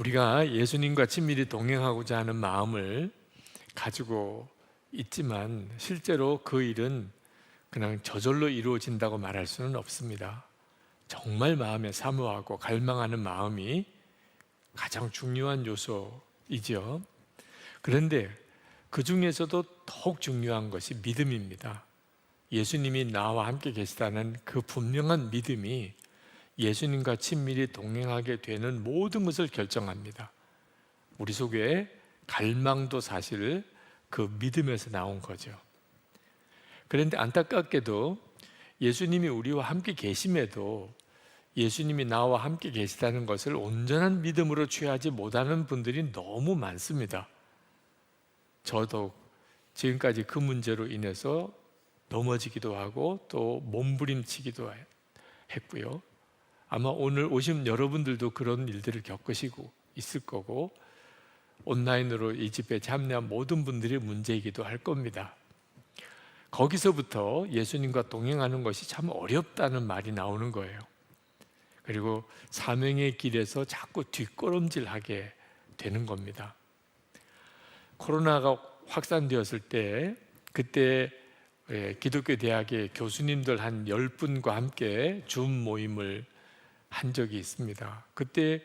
우리가 예수님과 친밀히 동행하고자 하는 마음을 가지고 있지만 실제로 그 일은 그냥 저절로 이루어진다고 말할 수는 없습니다. 정말 마음에 사모하고 갈망하는 마음이 가장 중요한 요소이지요. 그런데 그 중에서도 더욱 중요한 것이 믿음입니다. 예수님이 나와 함께 계시다는 그 분명한 믿음이 예수님과 친밀히 동행하게 되는 모든 것을 결정합니다. 우리 속에 갈망도 사실 그 믿음에서 나온 거죠. 그런데 안타깝게도 예수님이 우리와 함께 계심에도 예수님이 나와 함께 계시다는 것을 온전한 믿음으로 취하지 못하는 분들이 너무 많습니다. 저도 지금까지 그 문제로 인해서 넘어지기도 하고 또 몸부림치기도 했고요. 아마 오늘 오신 여러분들도 그런 일들을 겪으시고 있을 거고 온라인으로 이 집회에 참여한 모든 분들의 문제이기도 할 겁니다. 거기서부터 예수님과 동행하는 것이 참 어렵다는 말이 나오는 거예요. 그리고 사명의 길에서 자꾸 뒷걸음질하게 되는 겁니다. 코로나가 확산되었을 때 그때 기독교 대학의 교수님들 한 10분과 함께 줌 모임을 한 적이 있습니다. 그때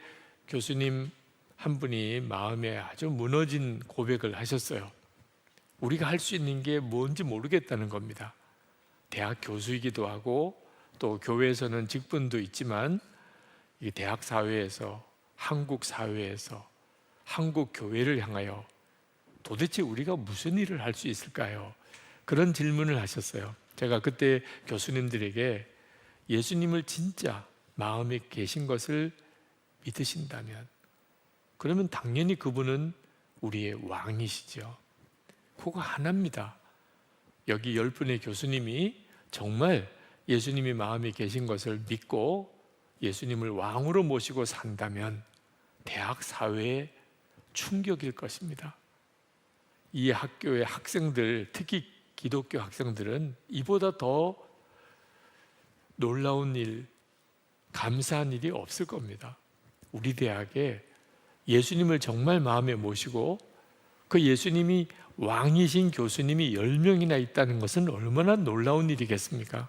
교수님 한 분이 마음에 아주 무너진 고백을 하셨어요. 우리가 할 수 있는 게 뭔지 모르겠다는 겁니다. 대학 교수이기도 하고 또 교회에서는 직분도 있지만 이 대학 사회에서 한국 사회에서 한국 교회를 향하여 도대체 우리가 무슨 일을 할 수 있을까요? 그런 질문을 하셨어요. 제가 그때 교수님들에게 예수님을 진짜 마음에 계신 것을 믿으신다면 그러면 당연히 그분은 우리의 왕이시죠. 그거 하나입니다. 여기 10분의 교수님이 정말 예수님이 마음에 계신 것을 믿고 예수님을 왕으로 모시고 산다면 대학 사회에 충격일 것입니다. 이 학교의 학생들, 특히 기독교 학생들은 이보다 더 놀라운 일, 감사한 일이 없을 겁니다. 우리 대학에 예수님을 정말 마음에 모시고 그 예수님이 왕이신 교수님이 10명이나 있다는 것은 얼마나 놀라운 일이겠습니까?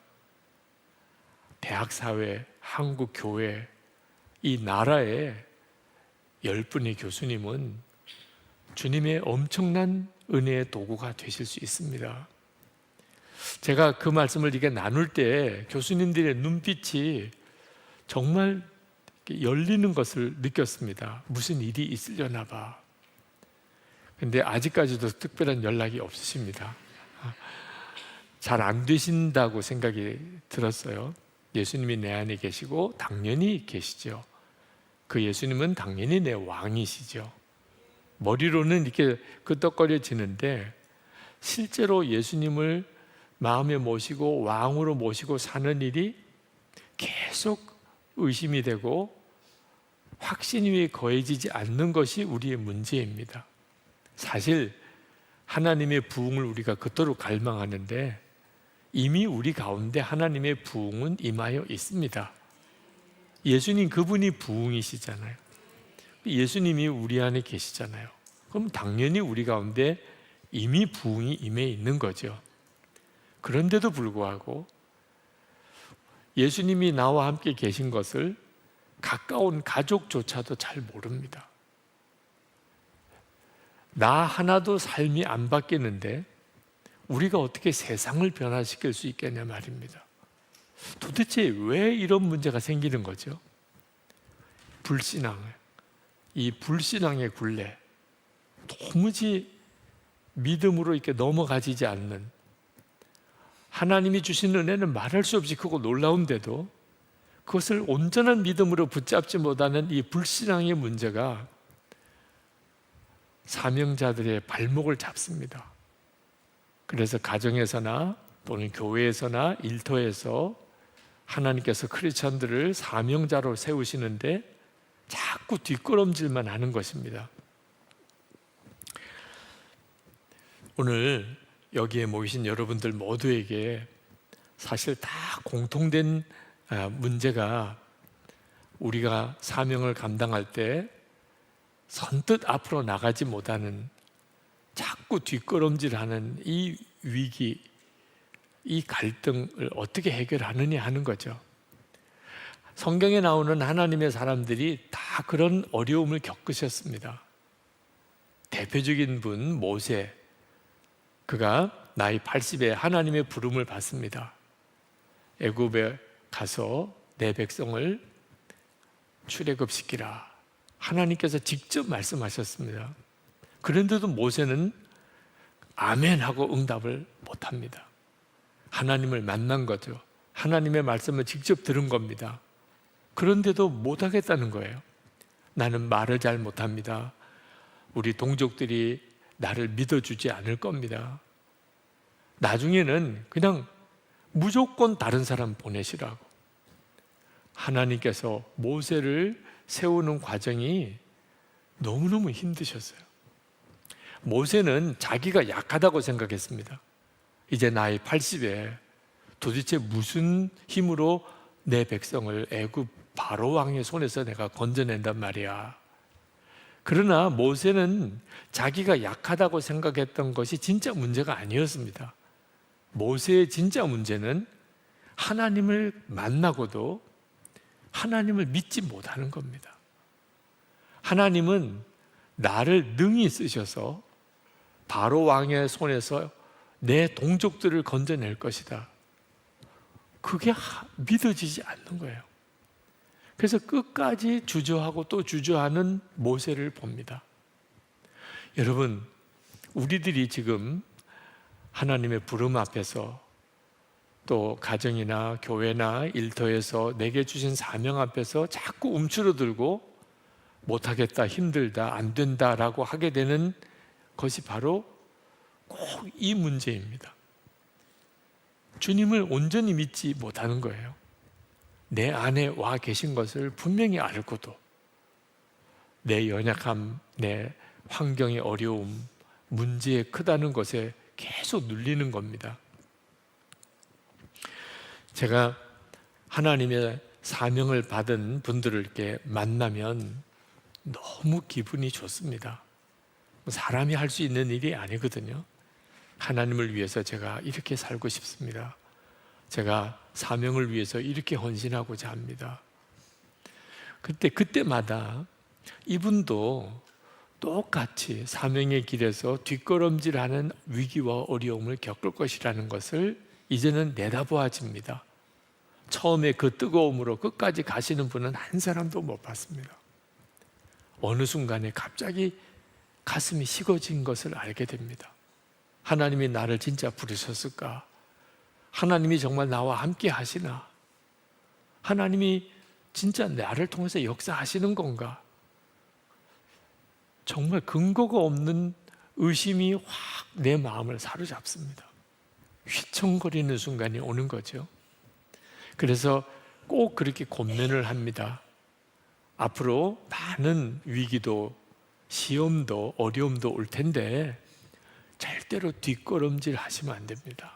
대학 사회, 한국 교회, 이 나라에 10분의 교수님은 주님의 엄청난 은혜의 도구가 되실 수 있습니다. 제가 그 말씀을 이렇게 나눌 때 교수님들의 눈빛이 정말 열리는 것을 느꼈습니다. 무슨 일이 있으려나 봐. 근데 아직까지도 특별한 연락이 없으십니다. 잘 안 되신다고 생각이 들었어요. 예수님이 내 안에 계시고 당연히 계시죠. 그 예수님은 당연히 내 왕이시죠. 머리로는 이렇게 끄덕거려지는데 실제로 예수님을 마음에 모시고 왕으로 모시고 사는 일이 계속 의심이 되고 확신이 거해지지 않는 것이 우리의 문제입니다. 사실 하나님의 부흥을 우리가 그토록 갈망하는데 이미 우리 가운데 하나님의 부흥은 임하여 있습니다. 예수님 그분이 부흥이시잖아요. 예수님이 우리 안에 계시잖아요. 그럼 당연히 우리 가운데 이미 부흥이 임해 있는 거죠. 그런데도 불구하고 예수님이 나와 함께 계신 것을 가까운 가족조차도 잘 모릅니다. 나 하나도 삶이 안 바뀌는데 우리가 어떻게 세상을 변화시킬 수 있겠냐 말입니다. 도대체 왜 이런 문제가 생기는 거죠? 불신앙, 이 불신앙의 굴레, 도무지 믿음으로 이렇게 넘어가지지 않는, 하나님이 주신 은혜는 말할 수 없이 크고 놀라운데도 그것을 온전한 믿음으로 붙잡지 못하는 이 불신앙의 문제가 사명자들의 발목을 잡습니다. 그래서 가정에서나 또는 교회에서나 일터에서 하나님께서 크리스천들을 사명자로 세우시는데 자꾸 뒷걸음질만 하는 것입니다. 오늘 여기에 모이신 여러분들 모두에게 사실 다 공통된 문제가 우리가 사명을 감당할 때 선뜻 앞으로 나가지 못하는, 자꾸 뒷걸음질하는 이 위기, 이 갈등을 어떻게 해결하느냐 하는 거죠. 성경에 나오는 하나님의 사람들이 다 그런 어려움을 겪으셨습니다. 대표적인 분 모세, 그가 나이 80에 하나님의 부름을 받습니다. 애굽에 가서 내 백성을 출애굽시키라, 하나님께서 직접 말씀하셨습니다. 그런데도 모세는 아멘 하고 응답을 못합니다. 하나님을 만난 거죠. 하나님의 말씀을 직접 들은 겁니다. 그런데도 못하겠다는 거예요. 나는 말을 잘 못합니다. 우리 동족들이 나를 믿어주지 않을 겁니다. 나중에는 그냥 무조건 다른 사람 보내시라고. 하나님께서 모세를 세우는 과정이 너무너무 힘드셨어요. 모세는 자기가 약하다고 생각했습니다. 이제 나이 80에 도대체 무슨 힘으로 내 백성을 애굽 바로 왕의 손에서 내가 건져낸단 말이야. 그러나 모세는 자기가 약하다고 생각했던 것이 진짜 문제가 아니었습니다. 모세의 진짜 문제는 하나님을 만나고도 하나님을 믿지 못하는 겁니다. 하나님은 나를 능히 쓰셔서 바로 왕의 손에서 내 동족들을 건져낼 것이다. 그게 믿어지지 않는 거예요. 그래서 끝까지 주저하고 또 주저하는 모세를 봅니다. 여러분, 우리들이 지금 하나님의 부름 앞에서, 또 가정이나 교회나 일터에서 내게 주신 사명 앞에서 자꾸 움츠러들고 못하겠다, 힘들다, 안 된다라고 하게 되는 것이 바로 꼭 이 문제입니다. 주님을 온전히 믿지 못하는 거예요. 내 안에 와 계신 것을 분명히 알고도 내 연약함, 내 환경의 어려움, 문제에 크다는 것에 계속 눌리는 겁니다. 제가 하나님의 사명을 받은 분들을 이렇게 만나면 너무 기분이 좋습니다. 사람이 할 수 있는 일이 아니거든요. 하나님을 위해서 제가 이렇게 살고 싶습니다. 제가 사명을 위해서 이렇게 헌신하고자 합니다. 그때마다 이분도 똑같이 사명의 길에서 뒷걸음질하는 위기와 어려움을 겪을 것이라는 것을 이제는 내다보아집니다. 처음에 그 뜨거움으로 끝까지 가시는 분은 한 사람도 못 봤습니다. 어느 순간에 갑자기 가슴이 식어진 것을 알게 됩니다. 하나님이 나를 진짜 부르셨을까? 하나님이 정말 나와 함께 하시나? 하나님이 진짜 나를 통해서 역사하시는 건가? 정말 근거가 없는 의심이 확 내 마음을 사로잡습니다. 휘청거리는 순간이 오는 거죠. 그래서 꼭 그렇게 권면을 합니다. 앞으로 많은 위기도, 시험도, 어려움도 올 텐데 절대로 뒷걸음질 하시면 안 됩니다.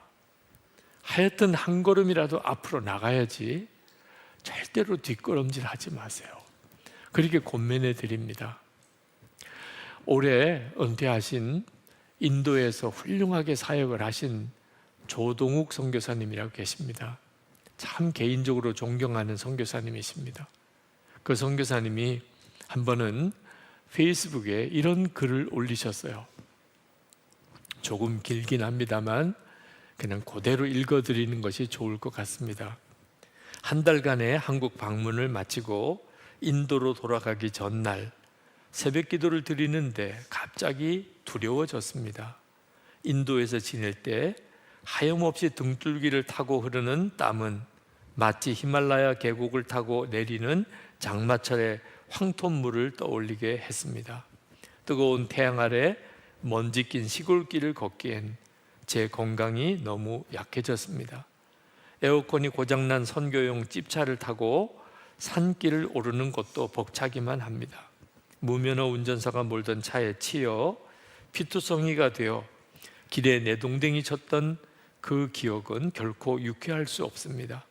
하여튼 한 걸음이라도 앞으로 나가야지 절대로 뒷걸음질 하지 마세요. 그렇게 권면해 드립니다. 올해 은퇴하신 인도에서 훌륭하게 사역을 하신 조동욱 선교사님이라고 계십니다. 참 개인적으로 존경하는 선교사님이십니다. 그 선교사님이 한 번은 페이스북에 이런 글을 올리셨어요. 조금 길긴 합니다만 그냥 그대로 읽어드리는 것이 좋을 것 같습니다. 한 달간의 한국 방문을 마치고 인도로 돌아가기 전날 새벽 기도를 드리는데 갑자기 두려워졌습니다. 인도에서 지낼 때 하염없이 등줄기를 타고 흐르는 땀은 마치 히말라야 계곡을 타고 내리는 장마철의 황토물을 떠올리게 했습니다. 뜨거운 태양 아래 먼지 낀 시골길을 걷기엔 제 건강이 너무 약해졌습니다. 에어컨이 고장난 선교용 찝차를 타고 산길을 오르는 것도 벅차기만 합니다. 무면허 운전사가 몰던 차에 치여 피투성이가 되어 길에 내동댕이 쳤던 그 기억은 결코 유쾌할 수 없습니다.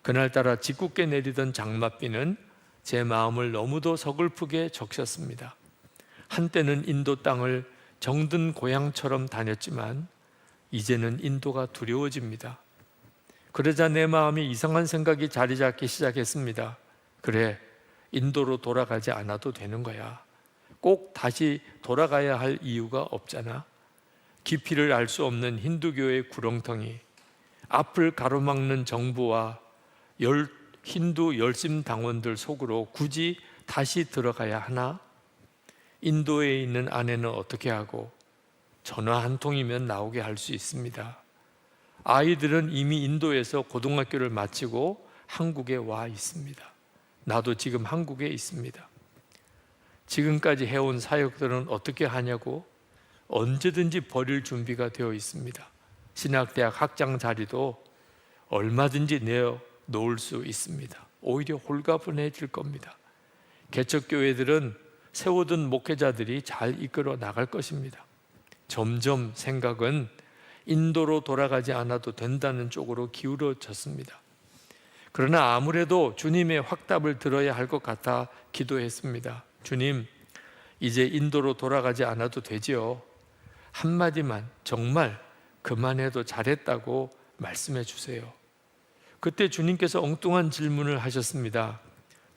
그날따라 짓궂게 내리던 장맛비는 제 마음을 너무도 서글프게 적셨습니다. 한때는 인도 땅을 정든 고향처럼 다녔지만 이제는 인도가 두려워집니다. 그러자 내 마음이 이상한 생각이 자리 잡기 시작했습니다. 그래, 인도로 돌아가지 않아도 되는 거야. 꼭 다시 돌아가야 할 이유가 없잖아. 깊이를 알 수 없는 힌두교의 구렁텅이, 앞을 가로막는 정부와 힌두 열심 당원들 속으로 굳이 다시 들어가야 하나? 인도에 있는 아내는 어떻게 하고 전화 한 통이면 나오게 할 수 있습니다. 아이들은 이미 인도에서 고등학교를 마치고 한국에 와 있습니다. 나도 지금 한국에 있습니다. 지금까지 해온 사역들은 어떻게 하냐고 언제든지 버릴 준비가 되어 있습니다. 신학대학 학장 자리도 얼마든지 내어 놓을 수 있습니다. 오히려 홀가분해질 겁니다. 개척교회들은 세워둔 목회자들이 잘 이끌어 나갈 것입니다. 점점 생각은 인도로 돌아가지 않아도 된다는 쪽으로 기울어졌습니다. 그러나 아무래도 주님의 확답을 들어야 할 것 같아 기도했습니다. 주님, 이제 인도로 돌아가지 않아도 되지요. 한마디만 정말 그만해도 잘했다고 말씀해 주세요. 그때 주님께서 엉뚱한 질문을 하셨습니다.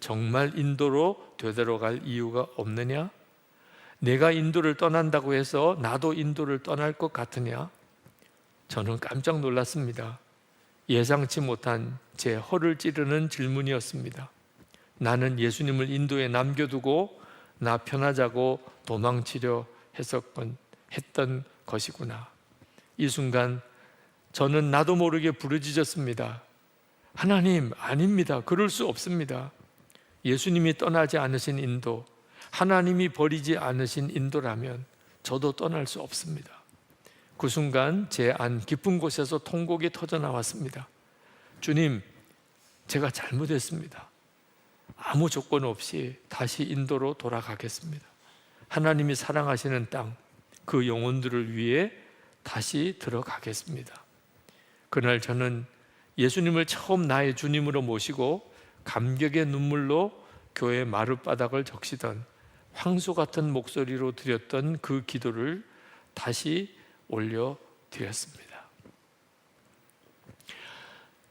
정말 인도로 되돌아갈 이유가 없느냐? 내가 인도를 떠난다고 해서 나도 인도를 떠날 것 같으냐? 저는 깜짝 놀랐습니다. 예상치 못한 제 허를 찌르는 질문이었습니다. 나는 예수님을 인도에 남겨두고 나 편하자고 도망치려 했던 것이구나. 이 순간 저는 나도 모르게 부르짖었습니다. 하나님, 아닙니다. 그럴 수 없습니다. 예수님이 떠나지 않으신 인도, 하나님이 버리지 않으신 인도라면 저도 떠날 수 없습니다. 그 순간 제 안 깊은 곳에서 통곡이 터져 나왔습니다. 주님, 제가 잘못했습니다. 아무 조건 없이 다시 인도로 돌아가겠습니다. 하나님이 사랑하시는 땅, 그 영혼들을 위해 다시 들어가겠습니다. 그날 저는 예수님을 처음 나의 주님으로 모시고 감격의 눈물로 교회 마룻바닥을 적시던 황소 같은 목소리로 드렸던 그 기도를 다시 올려드렸습니다.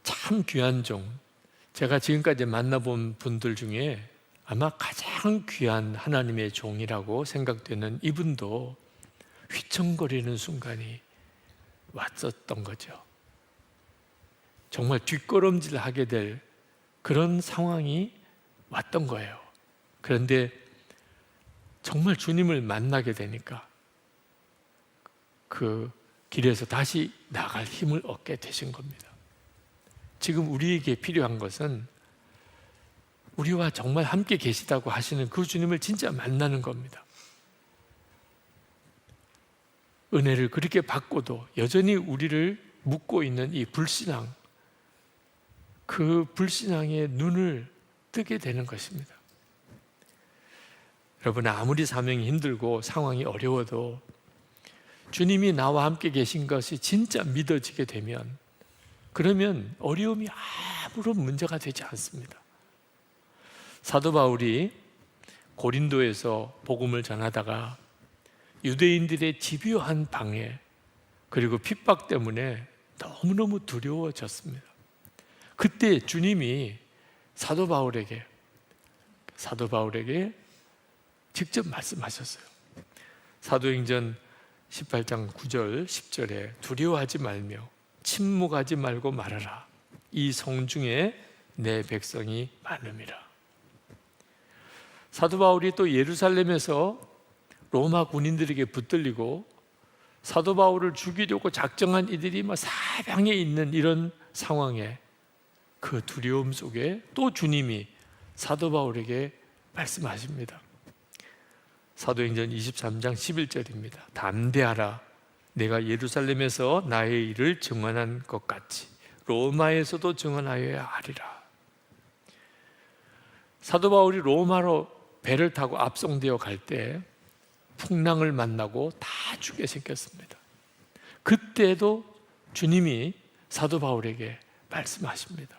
참 귀한 종, 제가 지금까지 만나본 분들 중에 아마 가장 귀한 하나님의 종이라고 생각되는 이분도 휘청거리는 순간이 왔었던 거죠. 정말 뒷걸음질하게 될 그런 상황이 왔던 거예요. 그런데 정말 주님을 만나게 되니까 그 길에서 다시 나갈 힘을 얻게 되신 겁니다. 지금 우리에게 필요한 것은 우리와 정말 함께 계시다고 하시는 그 주님을 진짜 만나는 겁니다. 은혜를 그렇게 받고도 여전히 우리를 묶고 있는 이 불신앙, 그 불신앙의 눈을 뜨게 되는 것입니다. 여러분, 아무리 사명이 힘들고 상황이 어려워도 주님이 나와 함께 계신 것이 진짜 믿어지게 되면, 그러면 어려움이 아무런 문제가 되지 않습니다. 사도 바울이 고린도에서 복음을 전하다가 유대인들의 집요한 방해 그리고 핍박 때문에 너무너무 두려워졌습니다. 그때 주님이 사도 바울에게 직접 말씀하셨어요. 사도행전 18장 9절 10절에 두려워하지 말며 침묵하지 말고 말하라. 이 성중에 내 백성이 많음이라. 사도 바울이 또 예루살렘에서 로마 군인들에게 붙들리고 사도 바울을 죽이려고 작정한 이들이 막 사방에 있는 이런 상황에 그 두려움 속에 또 주님이 사도 바울에게 말씀하십니다. 사도행전 23장 11절입니다. 담대하라. 내가 예루살렘에서 나의 일을 증언한 것 같이 로마에서도 증언하여야 하리라. 사도 바울이 로마로 배를 타고 압송되어 갈 때 풍랑을 만나고 다 죽게 생겼습니다. 그때도 주님이 사도 바울에게 말씀하십니다.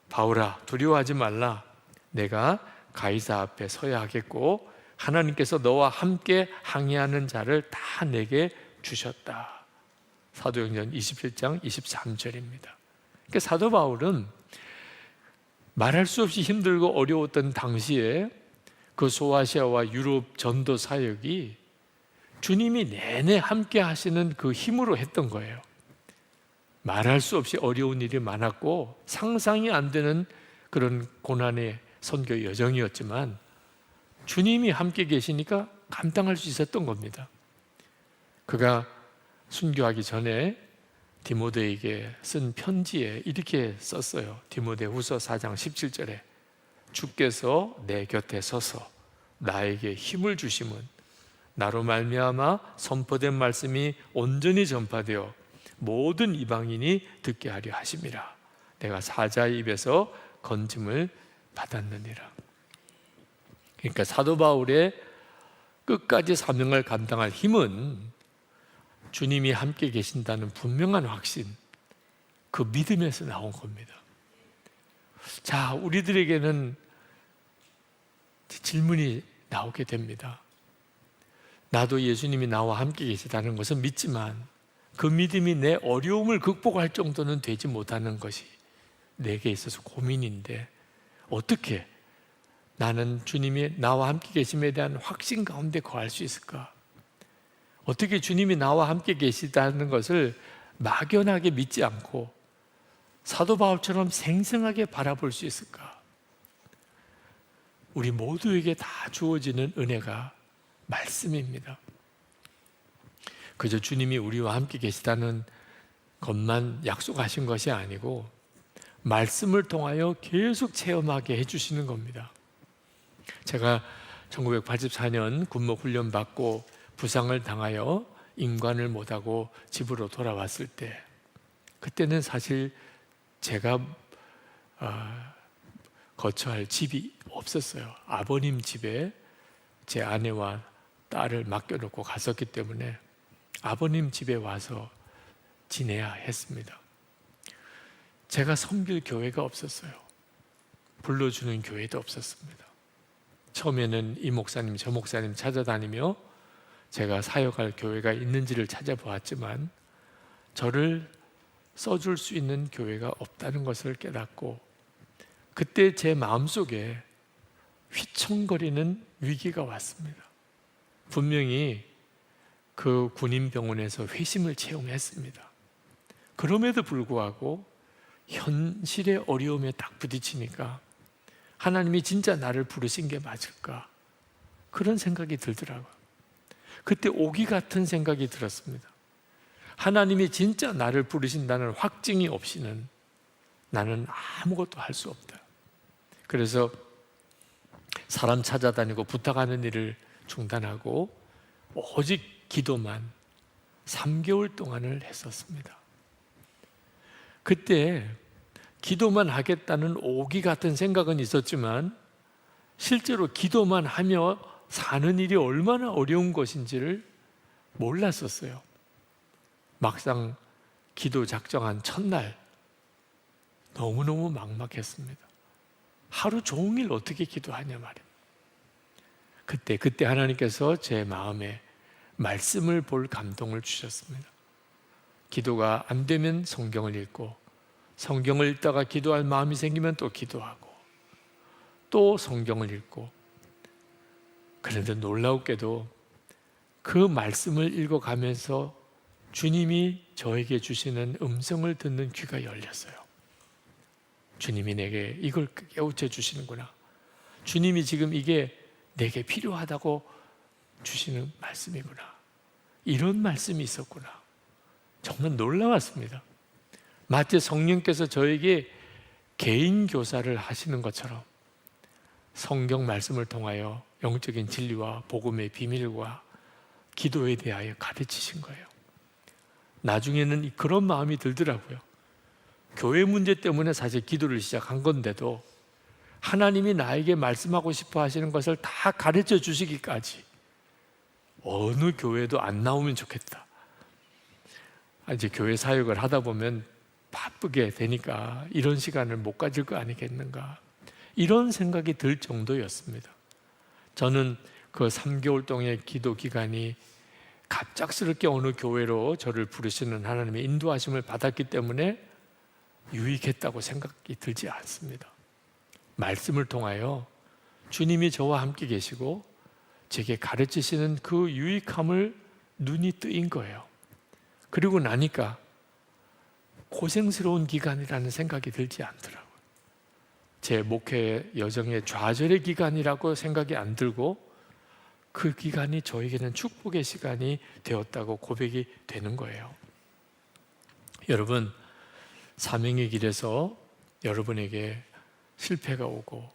바울아, 두려워하지 말라. 내가 가이사 앞에 서야 하겠고 하나님께서 너와 함께 항해하는 자를 다 내게 주셨다. 사도행전 27장 23절입니다. 그러니까 사도 바울은 말할 수 없이 힘들고 어려웠던 당시에 그 소아시아와 유럽 전도 사역이 주님이 내내 함께 하시는 그 힘으로 했던 거예요. 말할 수 없이 어려운 일이 많았고 상상이 안 되는 그런 고난의 선교 여정이었지만 주님이 함께 계시니까 감당할 수 있었던 겁니다. 그가 순교하기 전에 디모데에게 쓴 편지에 이렇게 썼어요. 디모데후서 4장 17절에 주께서 내 곁에 서서 나에게 힘을 주심은 나로 말미암아 선포된 말씀이 온전히 전파되어 모든 이방인이 듣게 하려 하심이라. 내가 사자의 입에서 건짐을 받았느니라. 그러니까 사도 바울의 끝까지 사명을 감당할 힘은 주님이 함께 계신다는 분명한 확신, 그 믿음에서 나온 겁니다. 자, 우리들에게는 질문이 나오게 됩니다. 나도 예수님이 나와 함께 계시다는 것은 믿지만 그 믿음이 내 어려움을 극복할 정도는 되지 못하는 것이 내게 있어서 고민인데 어떻게 나는 주님이 나와 함께 계심에 대한 확신 가운데 거할 수 있을까? 어떻게 주님이 나와 함께 계시다는 것을 막연하게 믿지 않고 사도 바울처럼 생생하게 바라볼 수 있을까? 우리 모두에게 다 주어지는 은혜가 말씀입니다. 그저 주님이 우리와 함께 계시다는 것만 약속하신 것이 아니고 말씀을 통하여 계속 체험하게 해주시는 겁니다. 제가 1984년 군목 훈련 받고 부상을 당하여 임관을 못하고 집으로 돌아왔을 때 그때는 사실 제가 거처할 집이 없었어요. 아버님 집에 제 아내와 딸을 맡겨놓고 갔었기 때문에 아버님 집에 와서 지내야 했습니다. 제가 섬길 교회가 없었어요. 불러주는 교회도 없었습니다. 처음에는 이 목사님 저 목사님 찾아다니며 제가 사역할 교회가 있는지를 찾아보았지만 저를 써줄 수 있는 교회가 없다는 것을 깨닫고 그때 제 마음속에 휘청거리는 위기가 왔습니다. 분명히 그 군인병원에서 회심을 채용했습니다. 그럼에도 불구하고 현실의 어려움에 딱 부딪히니까 하나님이 진짜 나를 부르신 게 맞을까? 그런 생각이 들더라고요. 그때 오기 같은 생각이 들었습니다. 하나님이 진짜 나를 부르신다는 확증이 없이는 나는 아무것도 할 수 없다. 그래서 사람 찾아다니고 부탁하는 일을 중단하고 오직 기도만 3개월 동안을 했었습니다. 그때 기도만 하겠다는 오기 같은 생각은 있었지만 실제로 기도만 하며 사는 일이 얼마나 어려운 것인지를 몰랐었어요. 막상 기도 작정한 첫날 너무너무 막막했습니다. 하루 종일 어떻게 기도하냐 말이에요. 그때 하나님께서 제 마음에 말씀을 볼 감동을 주셨습니다. 기도가 안 되면 성경을 읽고 성경을 읽다가 기도할 마음이 생기면 또 기도하고 또 성경을 읽고 그런데 놀라웠게도 그 말씀을 읽어가면서 주님이 저에게 주시는 음성을 듣는 귀가 열렸어요. 주님이 내게 이걸 깨우쳐 주시는구나. 주님이 지금 이게 내게 필요하다고 주시는 말씀이구나. 이런 말씀이 있었구나. 정말 놀라웠습니다. 마치 성령께서 저에게 개인 교사를 하시는 것처럼 성경 말씀을 통하여 영적인 진리와 복음의 비밀과 기도에 대하여 가르치신 거예요. 나중에는 그런 마음이 들더라고요. 교회 문제 때문에 사실 기도를 시작한 건데도 하나님이 나에게 말씀하고 싶어 하시는 것을 다 가르쳐 주시기까지 어느 교회도 안 나오면 좋겠다. 이제 교회 사역을 하다 보면 바쁘게 되니까 이런 시간을 못 가질 거 아니겠는가, 이런 생각이 들 정도였습니다. 저는 그 3개월 동안의 기도 기간이 갑작스럽게 어느 교회로 저를 부르시는 하나님의 인도하심을 받았기 때문에 유익했다고 생각이 들지 않습니다. 말씀을 통하여 주님이 저와 함께 계시고 제게 가르치시는 그 유익함을 눈이 뜨인 거예요. 그리고 나니까 고생스러운 기간이라는 생각이 들지 않더라고요. 제 목회 여정의 좌절의 기간이라고 생각이 안 들고 그 기간이 저에게는 축복의 시간이 되었다고 고백이 되는 거예요. 여러분, 사명의 길에서 여러분에게 실패가 오고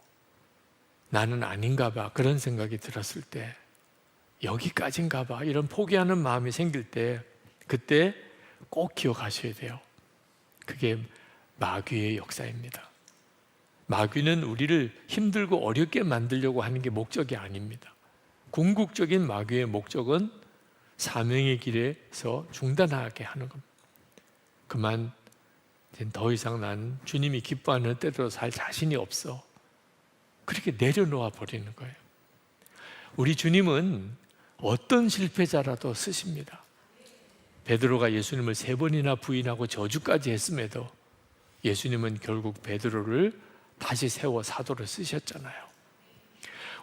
나는 아닌가 봐 그런 생각이 들었을 때, 여기까지인가 봐 이런 포기하는 마음이 생길 때, 그때 꼭 기억하셔야 돼요. 그게 마귀의 역사입니다. 마귀는 우리를 힘들고 어렵게 만들려고 하는 게 목적이 아닙니다. 궁극적인 마귀의 목적은 사명의 길에서 중단하게 하는 겁니다. 그만 더 이상 난 주님이 기뻐하는 때대로 살 자신이 없어, 그렇게 내려놓아 버리는 거예요. 우리 주님은 어떤 실패자라도 쓰십니다. 베드로가 예수님을 3번이나 부인하고 저주까지 했음에도 예수님은 결국 베드로를 다시 세워 사도로 쓰셨잖아요.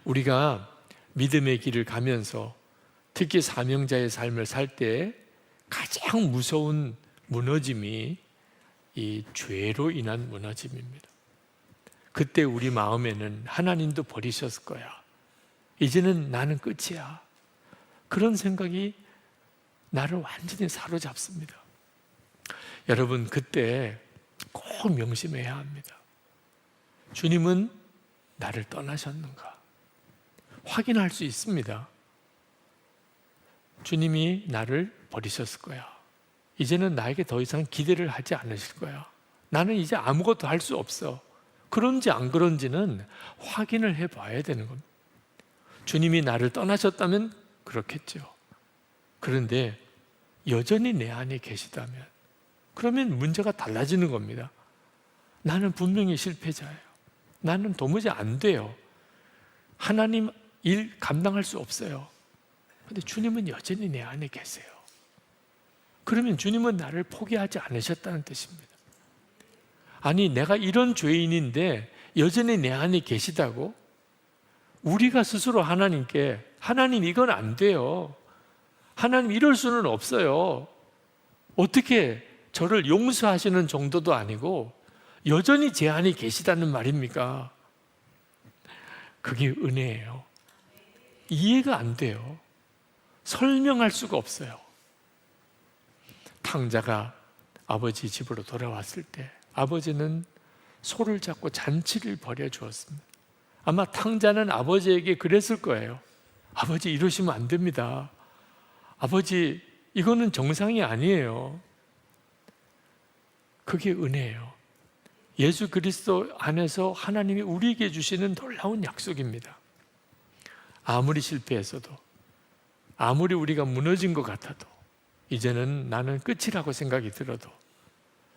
우리가 믿음의 길을 가면서 특히 사명자의 삶을 살 때 가장 무서운 무너짐이 이 죄로 인한 무너짐입니다. 그때 우리 마음에는 하나님도 버리셨을 거야, 이제는 나는 끝이야, 그런 생각이 나를 완전히 사로잡습니다. 여러분, 그때 꼭 명심해야 합니다. 주님은 나를 떠나셨는가? 확인할 수 있습니다. 주님이 나를 버리셨을 거야, 이제는 나에게 더 이상 기대를 하지 않으실 거야, 나는 이제 아무것도 할 수 없어, 그런지 안 그런지는 확인을 해봐야 되는 겁니다. 주님이 나를 떠나셨다면 그렇겠죠. 그런데 여전히 내 안에 계시다면 그러면 문제가 달라지는 겁니다. 나는 분명히 실패자예요. 나는 도무지 안 돼요. 하나님 일 감당할 수 없어요. 그런데 주님은 여전히 내 안에 계세요. 그러면 주님은 나를 포기하지 않으셨다는 뜻입니다. 아니, 내가 이런 죄인인데 여전히 내 안에 계시다고? 우리가 스스로 하나님께, 하나님 이건 안 돼요, 하나님 이럴 수는 없어요, 어떻게 저를 용서하시는 정도도 아니고 여전히 제 안에 계시다는 말입니까? 그게 은혜예요. 이해가 안 돼요. 설명할 수가 없어요. 탕자가 아버지 집으로 돌아왔을 때 아버지는 소를 잡고 잔치를 벌여 주었습니다. 아마 탕자는 아버지에게 그랬을 거예요. 아버지 이러시면 안 됩니다. 아버지 이거는 정상이 아니에요. 그게 은혜예요. 예수 그리스도 안에서 하나님이 우리에게 주시는 놀라운 약속입니다. 아무리 실패했어도, 아무리 우리가 무너진 것 같아도, 이제는 나는 끝이라고 생각이 들어도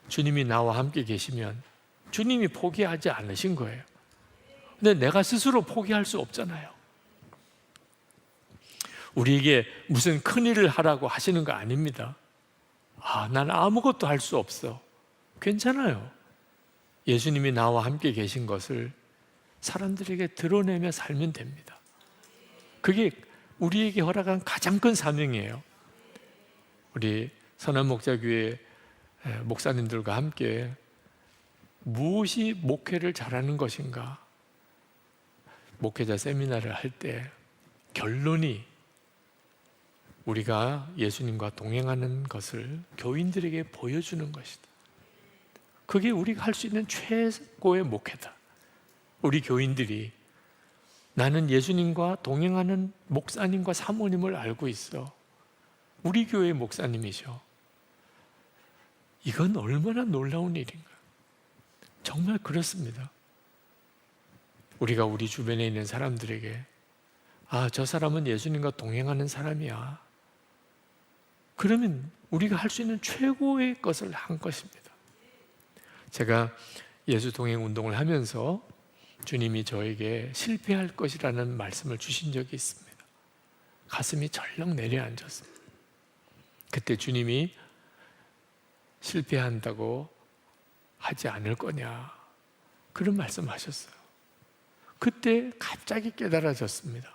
주님이 나와 함께 계시면 주님이 포기하지 않으신 거예요. 근데 내가 스스로 포기할 수 없잖아요. 우리에게 무슨 큰일을 하라고 하시는 거 아닙니다. 난 아무것도 할 수 없어, 괜찮아요. 예수님이 나와 함께 계신 것을 사람들에게 드러내며 살면 됩니다. 그게 우리에게 허락한 가장 큰 사명이에요. 우리 선한목자교회 목사님들과 함께 무엇이 목회를 잘하는 것인가, 목회자 세미나를 할 때 결론이 우리가 예수님과 동행하는 것을 교인들에게 보여주는 것이다. 그게 우리가 할 수 있는 최고의 목회다. 우리 교인들이 나는 예수님과 동행하는 목사님과 사모님을 알고 있어, 우리 교회 목사님이셔. 이건 얼마나 놀라운 일인가. 정말 그렇습니다. 우리가 우리 주변에 있는 사람들에게 저 사람은 예수님과 동행하는 사람이야, 그러면 우리가 할 수 있는 최고의 것을 한 것입니다. 제가 예수 동행 운동을 하면서 주님이 저에게 실패할 것이라는 말씀을 주신 적이 있습니다. 가슴이 절렁 내려앉았습니다. 그때 주님이 실패한다고 하지 않을 거냐, 그런 말씀하셨어요. 그때 갑자기 깨달아졌습니다.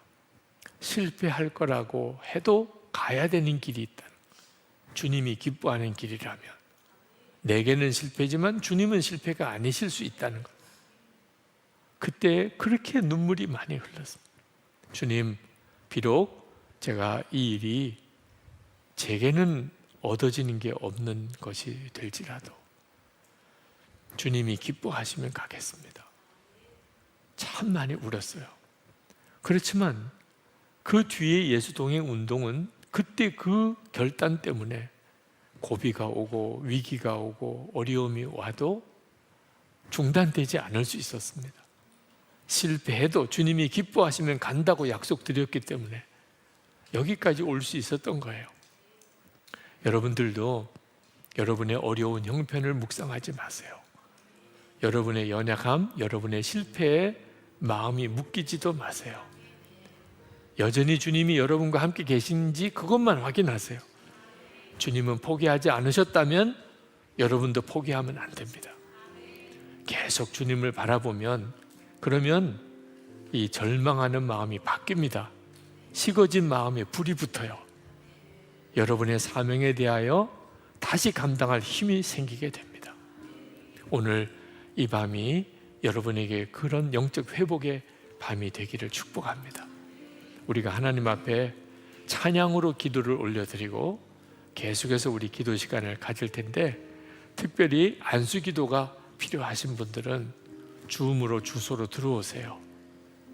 실패할 거라고 해도 가야 되는 길이 있다는 거예요. 주님이 기뻐하는 길이라면 내게는 실패지만 주님은 실패가 아니실 수 있다는 거예요. 그때 그렇게 눈물이 많이 흘렀습니다. 주님, 비록 제가 이 일이 제게는 얻어지는 게 없는 것이 될지라도 주님이 기뻐하시면 가겠습니다. 참 많이 울었어요. 그렇지만 그 뒤에 예수동행 운동은 그때 그 결단 때문에 고비가 오고 위기가 오고 어려움이 와도 중단되지 않을 수 있었습니다. 실패해도 주님이 기뻐하시면 간다고 약속드렸기 때문에 여기까지 올 수 있었던 거예요. 여러분들도 여러분의 어려운 형편을 묵상하지 마세요. 여러분의 연약함, 여러분의 실패에 마음이 묶이지도 마세요. 여전히 주님이 여러분과 함께 계신지 그것만 확인하세요. 주님은 포기하지 않으셨다면 여러분도 포기하면 안 됩니다. 계속 주님을 바라보면, 그러면 이 절망하는 마음이 바뀝니다. 식어진 마음에 불이 붙어요. 여러분의 사명에 대하여 다시 감당할 힘이 생기게 됩니다. 오늘 이 밤이 여러분에게 그런 영적 회복의 밤이 되기를 축복합니다. 우리가 하나님 앞에 찬양으로 기도를 올려드리고 계속해서 우리 기도 시간을 가질 텐데, 특별히 안수기도가 필요하신 분들은 줌으로 주소로 들어오세요.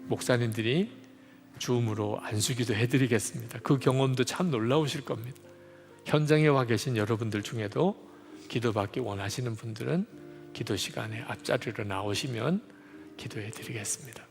목사님들이 줌으로 안수기도 해드리겠습니다. 그 경험도 참 놀라우실 겁니다. 현장에 와 계신 여러분들 중에도 기도받기 원하시는 분들은 기도 시간에 앞자리로 나오시면 기도해 드리겠습니다.